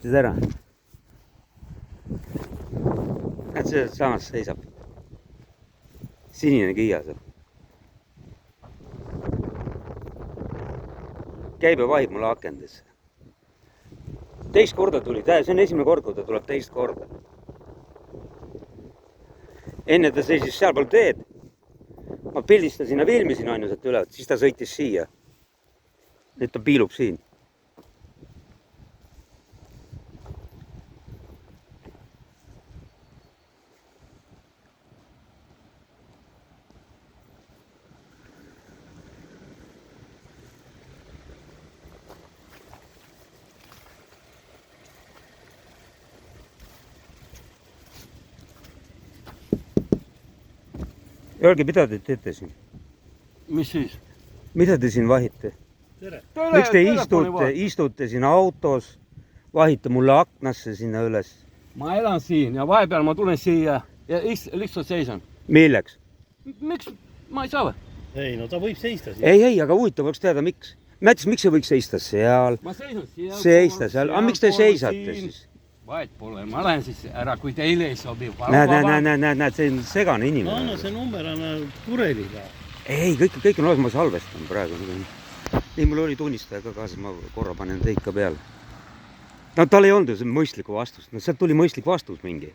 võttis ära. Näed, see samas seisab. Sinine Kiia seal. Käib ja vahib mulle akendesse. Teist korda tuli, see on esimene kord, kui ta tuleb teist korda. Enne ta seisis sealpool teed. Ma pildistasin ja filmisin ainult üle, siis ta sõitis siia. Nüüd ta piilub siin. Öelge, mida te teete siin? Mis siis? Mida te siin vahite? Miks te istute siin autos, vahite mulle aknasse sinna üles? Ma elan siin ja vahepeal ma tulen siia ja lihtsalt seisan. Milleks? Miks? Ma ei saa või? Ei, no ta võib seista siin. Ei, aga huvitav oleks teada, miks. Näiteks, miks see võiks seista seal? Ma seisan seal. Seista seal. Aga miks te seisate siis? Vahet pole, ma lähen siis ära, kui teile ei sobi. Näed, see on segane inimene. Anna see number, anna Kureliga. Ei, kõik on olemas, ma salvestan praegu. Nii, mul oli tunnistaja ka kaasas, ma korra panen teid ka peale. No tal ei olnud ju mõistlikku vastust, no sealt tuli mõistlik vastus mingi.